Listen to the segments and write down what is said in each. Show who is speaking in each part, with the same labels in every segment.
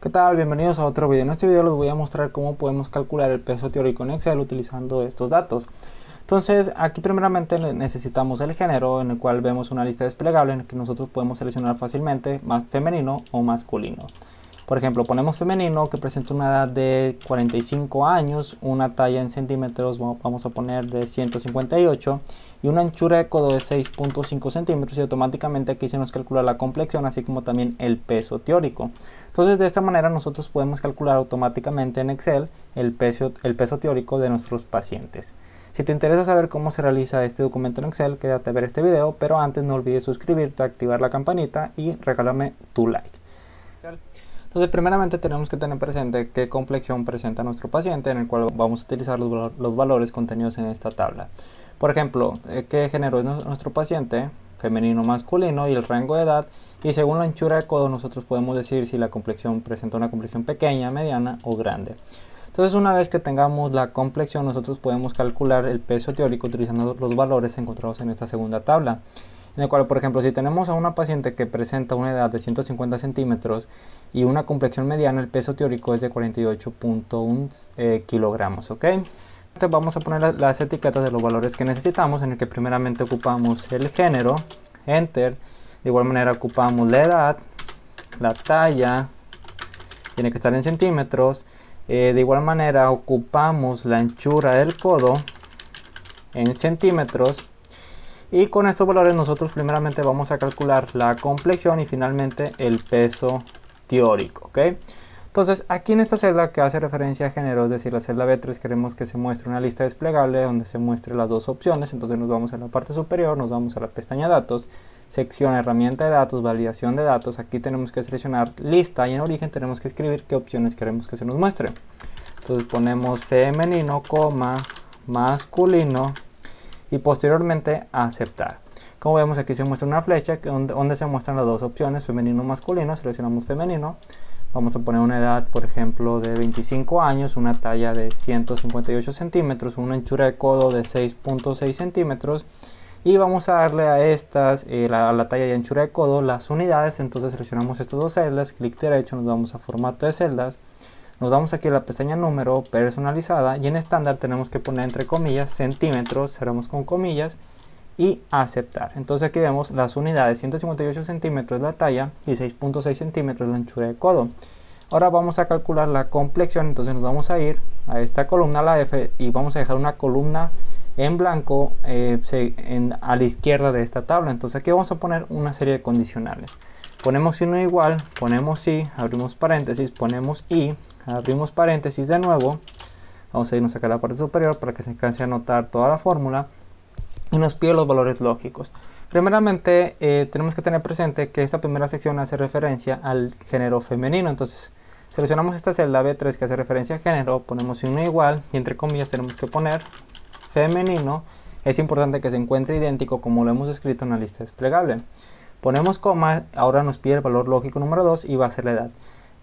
Speaker 1: ¿Qué tal? Bienvenidos a otro video. En este video les voy a mostrar cómo podemos calcular el peso teórico en Excel utilizando estos datos. Entonces aquí primeramente necesitamos el género, en el cual vemos una lista desplegable en la que nosotros podemos seleccionar fácilmente más femenino o masculino. Por ejemplo, ponemos femenino, que presenta una edad de 45 años, una talla en centímetros vamos a poner de 158 y una anchura de codo de 6.5 centímetros, y automáticamente aquí se nos calcula la complexión así como también el peso teórico. Entonces de esta manera nosotros podemos calcular automáticamente en Excel el peso teórico de nuestros pacientes. Si te interesa saber cómo se realiza este documento en Excel, quédate a ver este video, pero antes no olvides suscribirte, activar la campanita y regálame tu like. Entonces primeramente tenemos que tener presente qué complexión presenta nuestro paciente, en el cual vamos a utilizar los valores contenidos en esta tabla. Por ejemplo, qué género es nuestro paciente, femenino o masculino, y el rango de edad, y según la anchura de codo nosotros podemos decir si la complexión presenta una complexión pequeña, mediana o grande. Entonces una vez que tengamos la complexión nosotros podemos calcular el peso teórico utilizando los valores encontrados en esta segunda tabla, en el cual, por ejemplo, si tenemos a una paciente que presenta una edad de 150 centímetros y una complexión mediana, el peso teórico es de 48.1 kilogramos, ¿ok? Vamos a poner las etiquetas de los valores que necesitamos, en el que primeramente ocupamos el género, enter, de igual manera ocupamos la edad, la talla, tiene que estar en centímetros, de igual manera ocupamos la anchura del codo en centímetros. Y con estos valores nosotros primeramente vamos a calcular la complexión y finalmente el peso teórico, ¿ok? Entonces aquí en esta celda que hace referencia a género, es decir, la celda B3, queremos que se muestre una lista desplegable donde se muestre las dos opciones. Entonces nos vamos a la parte superior, nos vamos a la pestaña datos, sección herramienta de datos, validación de datos. Aquí tenemos que seleccionar lista y en origen tenemos que escribir qué opciones queremos que se nos muestre. Entonces ponemos femenino, masculino, y posteriormente aceptar. Como vemos, aquí se muestra una flecha donde se muestran las dos opciones, femenino o masculino. Seleccionamos femenino, vamos a poner una edad, por ejemplo, de 25 años, una talla de 158 centímetros, una anchura de codo de 6.6 centímetros, y vamos a darle a estas, a la talla y anchura de codo, las unidades. Entonces seleccionamos estas dos celdas, clic derecho, nos vamos a formato de celdas, nos vamos aquí a la pestaña número personalizada, y en estándar tenemos que poner entre comillas centímetros, cerramos con comillas y aceptar. Entonces aquí vemos las unidades, 158 centímetros la talla y 6.6 centímetros la anchura de codo. Ahora vamos a calcular la complexión. Entonces nos vamos a ir a esta columna, la F, y vamos a dejar una columna en blanco a la izquierda de esta tabla. Entonces aquí vamos a poner una serie de condicionales. Ponemos signo igual, ponemos sí, abrimos paréntesis, ponemos y, abrimos paréntesis de nuevo. Vamos a irnos acá a la parte superior para que se alcance a anotar toda la fórmula, y nos pide los valores lógicos. Primeramente tenemos que tener presente que esta primera sección hace referencia al género femenino. Entonces seleccionamos esta celda B3 que hace referencia a género, ponemos signo igual y entre comillas tenemos que poner femenino. Es importante que se encuentre idéntico como lo hemos escrito en la lista desplegable. Ponemos coma, ahora nos pide el valor lógico número 2 y va a ser la edad.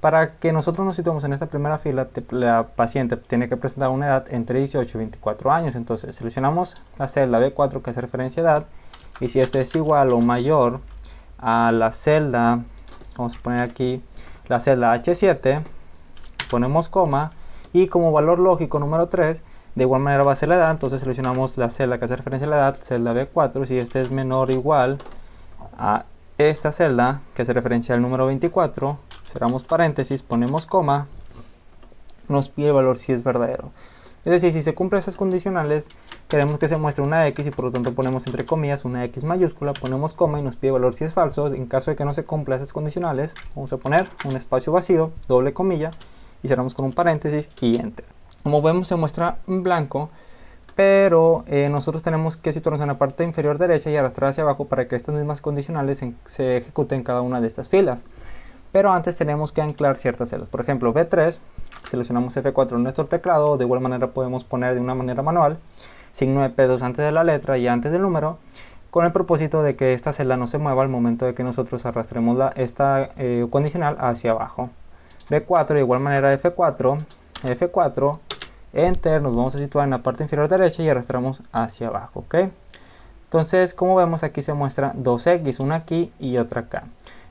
Speaker 1: Para que nosotros nos situemos en esta primera fila, la paciente tiene que presentar una edad entre 18 y 24 años. Entonces seleccionamos la celda B4 que hace referencia a edad, y si este es igual o mayor a la celda, vamos a poner aquí la celda H7, ponemos coma, y como valor lógico número 3, de igual manera va a ser la edad. Entonces seleccionamos la celda que hace referencia a la edad, celda B4, si este es menor o igual a esta celda que hace referencia al número 24, cerramos paréntesis, ponemos coma, nos pide el valor si es verdadero. Es decir, si se cumplen esas condicionales, queremos que se muestre una X y por lo tanto ponemos entre comillas una X mayúscula, ponemos coma y nos pide el valor si es falso. En caso de que no se cumplan esas condicionales, vamos a poner un espacio vacío, doble comilla, y cerramos con un paréntesis y enter. Como vemos, se muestra en blanco, pero nosotros tenemos que situarnos en la parte inferior derecha y arrastrar hacia abajo para que estas mismas condicionales se ejecuten en cada una de estas filas. Pero antes tenemos que anclar ciertas celdas. Por ejemplo, B3, seleccionamos F4 en nuestro teclado. De igual manera podemos poner de una manera manual signo de pesos antes de la letra y antes del número, con el propósito de que esta celda no se mueva al momento de que nosotros arrastremos esta condicional hacia abajo. B4, de igual manera F4, enter, nos vamos a situar en la parte inferior derecha y arrastramos hacia abajo, ¿ok? Entonces, como vemos, aquí se muestra dos X, una aquí y otra acá.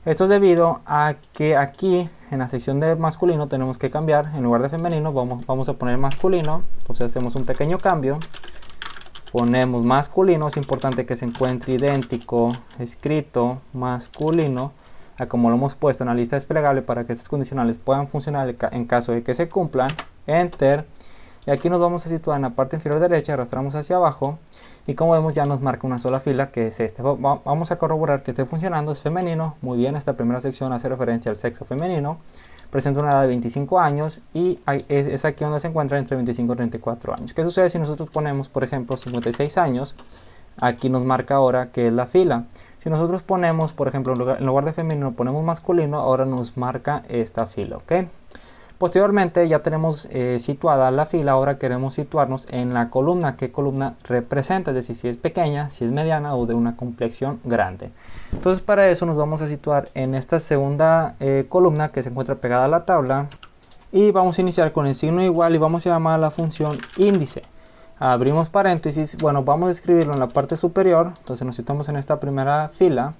Speaker 1: Esto es debido a que aquí en la sección de masculino tenemos que cambiar, en lugar de femenino vamos a poner masculino. Entonces hacemos un pequeño cambio, ponemos masculino. Es importante que se encuentre idéntico escrito masculino a como lo hemos puesto en la lista desplegable para que estas condicionales puedan funcionar en caso de que se cumplan. Enter. Y aquí nos vamos a situar en la parte inferior derecha, arrastramos hacia abajo y como vemos ya nos marca una sola fila, que es este. Vamos a corroborar que esté funcionando. Es femenino. Muy bien, esta primera sección hace referencia al sexo femenino, presenta una edad de 25 años y es aquí donde se encuentra entre 25 y 34 años. ¿Qué sucede si nosotros ponemos, por ejemplo, 56 años? Aquí nos marca ahora que es la fila. Si nosotros ponemos, por ejemplo, en lugar de femenino ponemos masculino, ahora nos marca esta fila, ¿ok? Posteriormente ya tenemos situada la fila. Ahora queremos situarnos en la columna. ¿Qué columna representa? Es decir, si es pequeña, si es mediana o de una complexión grande. Entonces para eso nos vamos a situar en esta segunda columna que se encuentra pegada a la tabla. Y vamos a iniciar con el signo igual y vamos a llamar a la función índice. Abrimos paréntesis. Bueno, vamos a escribirlo en la parte superior. Entonces nos situamos en esta primera fila.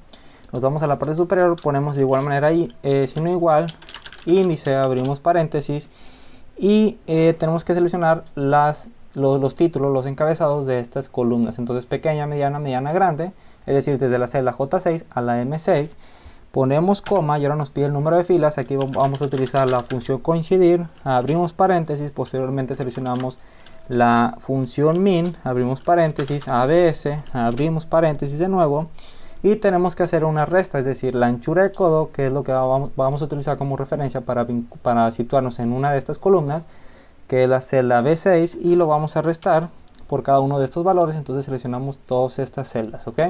Speaker 1: Nos vamos a la parte superior, ponemos de igual manera ahí signo igual, índice, abrimos paréntesis y tenemos que seleccionar los títulos, los encabezados de estas columnas. Entonces pequeña, mediana, mediana, grande, es decir, desde la celda J6 a la M6. Ponemos coma y ahora nos pide el número de filas. Aquí vamos a utilizar la función coincidir, abrimos paréntesis, posteriormente seleccionamos la función min, abrimos paréntesis, ABS, abrimos paréntesis de nuevo. Y tenemos que hacer una resta, es decir, la anchura de codo, que es lo que vamos a utilizar como referencia para situarnos en una de estas columnas, que es la celda B6, y lo vamos a restar por cada uno de estos valores. Entonces seleccionamos todas estas celdas, ¿ok?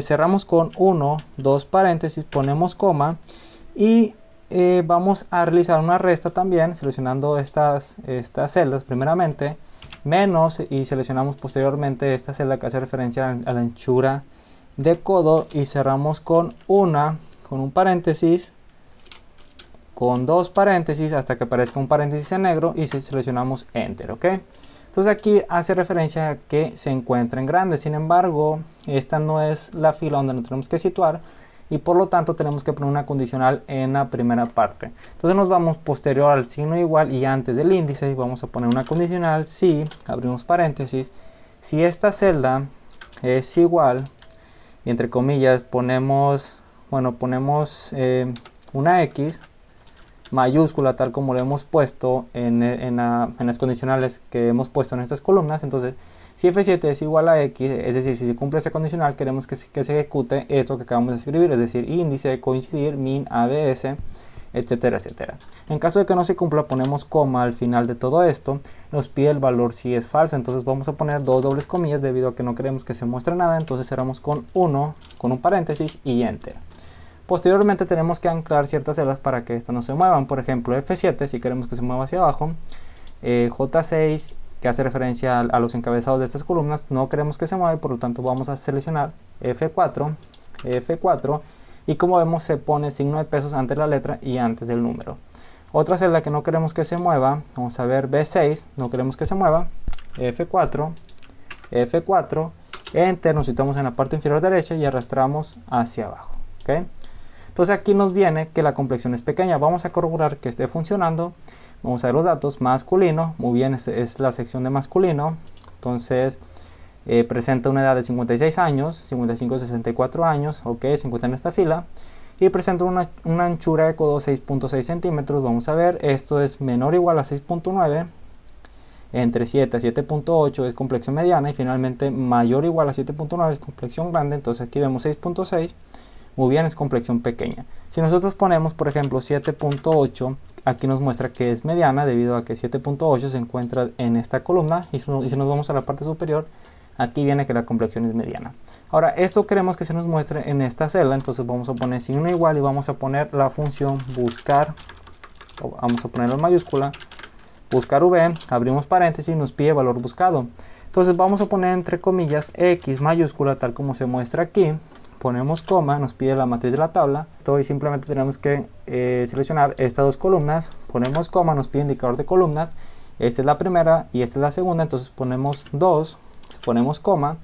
Speaker 1: Cerramos con 1, 2 paréntesis, ponemos coma y vamos a realizar una resta también, seleccionando estas celdas primeramente, menos, y seleccionamos posteriormente esta celda que hace referencia a la anchura de codo y cerramos con un paréntesis, con 2 paréntesis hasta que aparezca un paréntesis en negro y seleccionamos enter, ¿ok? Entonces aquí hace referencia a que se encuentra en grande. Sin embargo, esta no es la fila donde nos tenemos que situar y por lo tanto tenemos que poner una condicional en la primera parte. Entonces nos vamos posterior al signo igual y antes del índice y vamos a poner una condicional si, abrimos paréntesis, si esta celda es igual, y entre comillas ponemos una X mayúscula tal como lo hemos puesto en las condicionales que hemos puesto en estas columnas. Entonces si F7 es igual a X, es decir, si se cumple esa condicional, queremos que se ejecute esto que acabamos de escribir, es decir, índice, coincidir, min, ABS, etcétera, etcétera. En caso de que no se cumpla, ponemos coma al final de todo esto. Nos pide el valor si es falso, entonces vamos a poner 2 dobles comillas debido a que no queremos que se muestre nada. Entonces cerramos con 1, con un paréntesis y enter. Posteriormente tenemos que anclar ciertas celdas para que estas no se muevan. Por ejemplo, F7 si queremos que se mueva hacia abajo, J6 que hace referencia a los encabezados de estas columnas, no queremos que se mueva y por lo tanto vamos a seleccionar F4, F4. Y como vemos se pone signo de pesos antes de la letra y antes del número. Otra celda que no queremos que se mueva, vamos a ver B6, no queremos que se mueva, F4, F4, Enter, nos situamos en la parte inferior derecha y arrastramos hacia abajo, ¿ok? Entonces aquí nos viene que la complexión es pequeña. Vamos a corroborar que esté funcionando. Vamos a ver los datos. Masculino, muy bien, es la sección de masculino. Entonces presenta una edad de 56 años, 55 a 64 años, ok, se encuentra en esta fila. Y presenta una anchura de codo 6.6 centímetros. Vamos a ver, esto es menor o igual a 6.9. Entre 7 a 7.8 es complexión mediana y finalmente mayor o igual a 7.9 es complexión grande. Entonces aquí vemos 6.6, muy bien, es complexión pequeña. Si nosotros ponemos por ejemplo 7.8, aquí nos muestra que es mediana debido a que 7.8 se encuentra en esta columna. Y si nos vamos a la parte superior, aquí viene que la complexión es mediana. Ahora esto queremos que se nos muestre en esta celda, entonces vamos a poner signo igual y vamos a poner la función buscar, vamos a ponerlo en mayúscula, buscar v, abrimos paréntesis y nos pide valor buscado. Entonces vamos a poner entre comillas X mayúscula tal como se muestra aquí, ponemos coma, nos pide la matriz de la tabla, y simplemente tenemos que seleccionar estas dos columnas, ponemos coma, nos pide indicador de columnas, esta es la primera y esta es la segunda, entonces ponemos 2, ponemos coma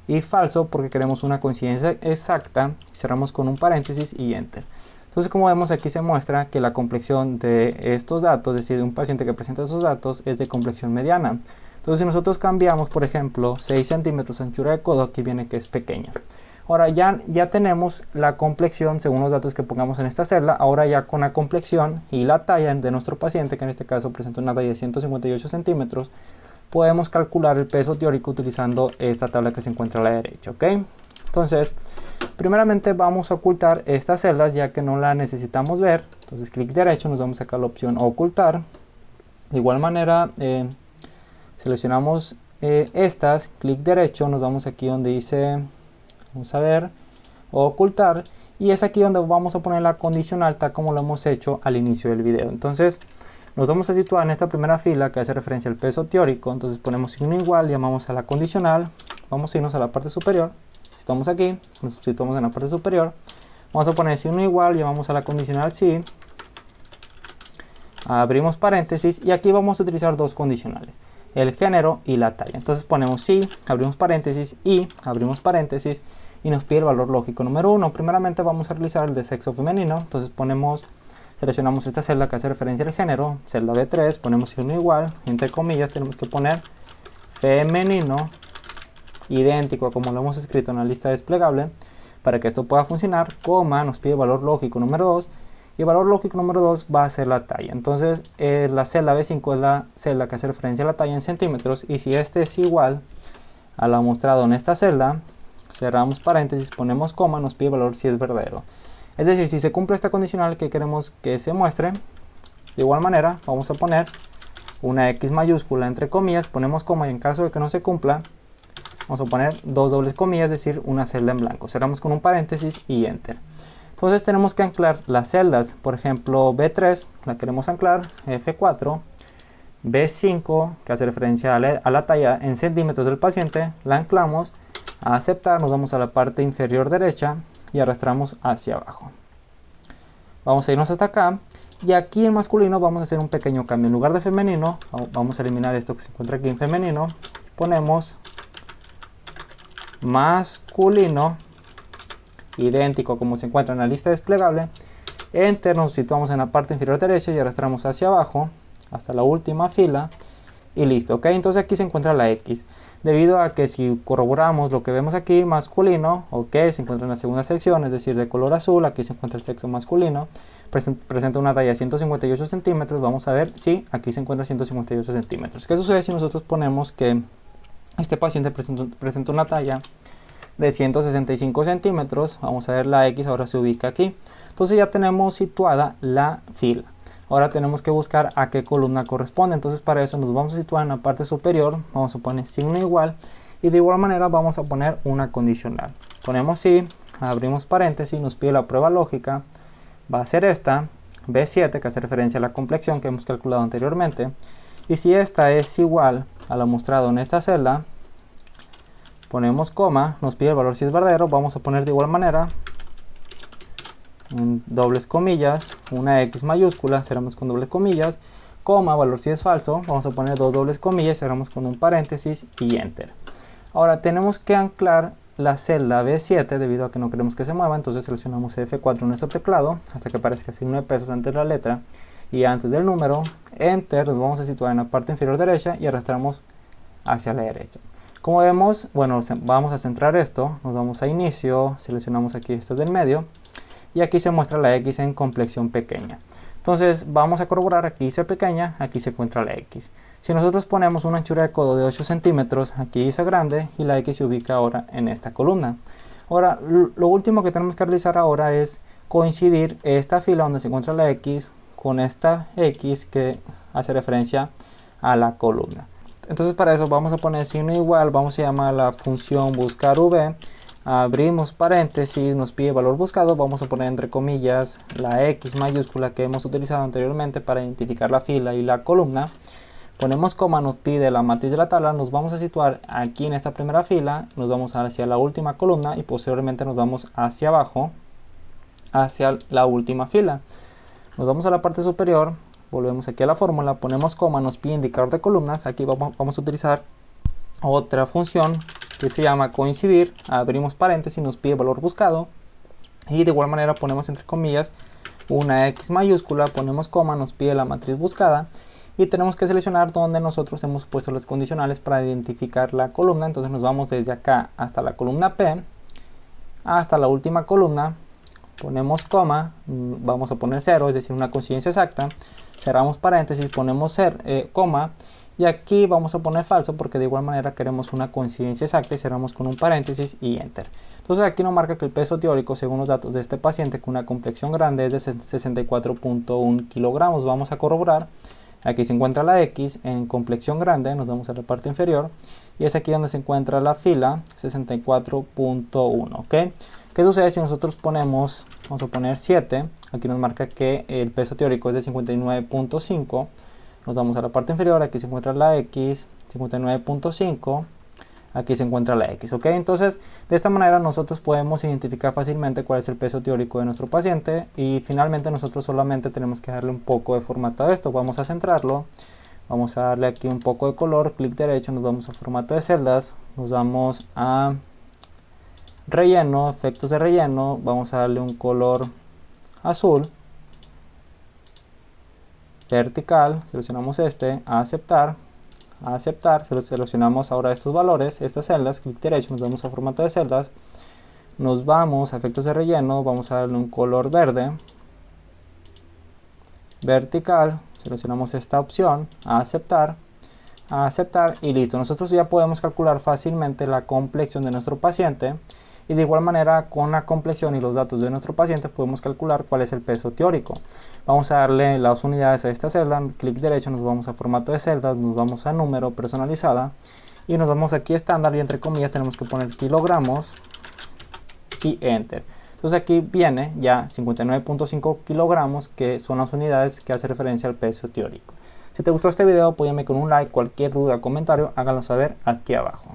Speaker 1: y falso porque queremos una coincidencia exacta. Cerramos con un paréntesis y enter. Entonces, como vemos, aquí se muestra que la complexión de estos datos, es decir, de un paciente que presenta esos datos, es de complexión mediana. Entonces, si nosotros cambiamos, por ejemplo, 6 centímetros anchura de codo, aquí viene que es pequeña. Ahora ya tenemos la complexión según los datos que pongamos en esta celda. Ahora ya con la complexión y la talla de nuestro paciente, que en este caso presenta una talla de 158 centímetros, podemos calcular el peso teórico utilizando esta tabla que se encuentra a la derecha, ¿ok? Entonces, primeramente vamos a ocultar estas celdas ya que no las necesitamos ver. Entonces, clic derecho, nos vamos a sacar la opción ocultar. De igual manera, seleccionamos estas, clic derecho, nos vamos aquí donde dice, vamos a ver, ocultar, y es aquí donde vamos a poner la condicional tal como lo hemos hecho al inicio del video. Entonces nos vamos a situar en esta primera fila que hace referencia al peso teórico. Entonces ponemos signo igual, llamamos a la condicional, vamos a irnos a la parte superior, estamos aquí, nos situamos en la parte superior, vamos a poner signo igual, llamamos a la condicional sí, abrimos paréntesis y aquí vamos a utilizar dos condicionales, el género y la talla. Entonces ponemos sí, abrimos paréntesis y abrimos paréntesis y nos pide el valor lógico número 1. Primeramente vamos a realizar el de sexo femenino. Entonces seleccionamos esta celda que hace referencia al género, celda B3, ponemos signo igual, entre comillas tenemos que poner femenino, idéntico a como lo hemos escrito en la lista desplegable. Para que esto pueda funcionar, coma, nos pide el valor lógico número 2. Y el valor lógico número 2 va a ser la talla. Entonces la celda B5 es la celda que hace referencia a la talla en centímetros. Y si este es igual a lo mostrado en esta celda, cerramos paréntesis, ponemos coma, nos pide el valor si es verdadero. Es decir, si se cumple esta condicional que queremos que se muestre, de igual manera vamos a poner una X mayúscula entre comillas, ponemos coma y en caso de que no se cumpla, vamos a poner dos dobles comillas, es decir, una celda en blanco. Cerramos con un paréntesis y enter. Entonces tenemos que anclar las celdas, por ejemplo B3 la queremos anclar, F4, B5 que hace referencia a la talla en centímetros del paciente, la anclamos, a aceptar, nos vamos a la parte inferior derecha y arrastramos hacia abajo. Vamos a irnos hasta acá y aquí en masculino vamos a hacer un pequeño cambio. En lugar de femenino, vamos a eliminar esto que se encuentra aquí en femenino, ponemos masculino, idéntico como se encuentra en la lista desplegable, enter, nos situamos en la parte inferior derecha y arrastramos hacia abajo hasta la última fila y listo, ok. Entonces aquí se encuentra la X, debido a que si corroboramos lo que vemos aquí, masculino, ok, se encuentra en la segunda sección, es decir, de color azul, aquí se encuentra el sexo masculino, presenta una talla de 158 centímetros, vamos a ver, sí, aquí se encuentra 158 centímetros. ¿Qué sucede si nosotros ponemos que este paciente presenta una talla de 165 centímetros? Vamos a ver, la X ahora se ubica aquí. Entonces ya tenemos situada la fila. Ahora tenemos que buscar a qué columna corresponde. Entonces para eso nos vamos a situar en la parte superior. Vamos a poner signo igual. Y de igual manera vamos a poner una condicional. Ponemos sí, abrimos paréntesis, nos pide la prueba lógica. Va a ser esta, B7, que hace referencia a la complexión que hemos calculado anteriormente. Y si esta es igual a lo mostrado en esta celda, ponemos coma, nos pide el valor si es verdadero, vamos a poner de igual manera en dobles comillas, una X mayúscula, cerramos con dobles comillas, coma, valor si es falso, vamos a poner dos dobles comillas, cerramos con un paréntesis y enter. Ahora tenemos que anclar la celda B7 debido a que no queremos que se mueva, entonces seleccionamos F4 en nuestro teclado hasta que aparezca signo de pesos antes de la letra y antes del número, enter, nos vamos a situar en la parte inferior derecha y arrastramos hacia la derecha. Como vemos, bueno, vamos a centrar esto, nos vamos a inicio, seleccionamos aquí este del medio y aquí se muestra la X en complexión pequeña. Entonces vamos a corroborar, aquí dice pequeña, aquí se encuentra la X. Si nosotros ponemos una anchura de codo de 8 centímetros, aquí dice grande y la X se ubica ahora en esta columna. Ahora, lo último que tenemos que realizar ahora es coincidir esta fila donde se encuentra la X con esta X que hace referencia a la columna. Entonces para eso vamos a poner signo igual, vamos a llamar a la función buscar v, abrimos paréntesis, nos pide valor buscado, vamos a poner entre comillas la X mayúscula que hemos utilizado anteriormente para identificar la fila y la columna, ponemos coma, nos pide la matriz de la tabla, nos vamos a situar aquí en esta primera fila, nos vamos hacia la última columna y posteriormente nos vamos hacia abajo, hacia la última fila. Nos vamos a la parte superior, volvemos aquí a la fórmula, ponemos coma, nos pide indicador de columnas, aquí vamos a utilizar otra función que se llama coincidir, abrimos paréntesis, nos pide valor buscado y de igual manera ponemos entre comillas una X mayúscula, ponemos coma, nos pide la matriz buscada y tenemos que seleccionar donde nosotros hemos puesto las condicionales para identificar la columna. Entonces nos vamos desde acá hasta la columna P, hasta la última columna, ponemos coma, vamos a poner 0, es decir, una coincidencia exacta, cerramos paréntesis, ponemos coma, y aquí vamos a poner falso porque de igual manera queremos una coincidencia exacta y cerramos con un paréntesis y enter. Entonces aquí nos marca que el peso teórico según los datos de este paciente con una complexión grande es de 64.1 kilogramos. Vamos a corroborar. Aquí se encuentra la X en complexión grande, nos vamos a la parte inferior y es aquí donde se encuentra la fila 64.1, ¿ok? ¿Qué sucede si nosotros ponemos, vamos a poner 7, aquí nos marca que el peso teórico es de 59.5, nos vamos a la parte inferior, aquí se encuentra la X, 59.5, aquí se encuentra la X, ¿ok? Entonces, de esta manera nosotros podemos identificar fácilmente cuál es el peso teórico de nuestro paciente y finalmente nosotros solamente tenemos que darle un poco de formato a esto. Vamos a centrarlo, vamos a darle aquí un poco de color, clic derecho, nos vamos a formato de celdas, nos vamos a relleno, efectos de relleno, vamos a darle un color azul, vertical, seleccionamos a aceptar, seleccionamos ahora estos valores, estas celdas, clic derecho, nos vamos a formato de celdas, nos vamos a efectos de relleno, vamos a darle un color verde, vertical, seleccionamos esta opción, a aceptar y listo. Nosotros ya podemos calcular fácilmente la complexión de nuestro paciente y de igual manera con la complexión y los datos de nuestro paciente podemos calcular cuál es el peso teórico. Vamos a darle las unidades a esta celda, clic derecho, nos vamos a formato de celdas, nos vamos a número personalizada y nos vamos aquí a estándar y entre comillas tenemos que poner kilogramos y enter. Entonces aquí viene ya 59.5 kilogramos que son las unidades que hace referencia al peso teórico. Si te gustó este video apóyame con un like, cualquier duda o comentario háganlo saber aquí abajo.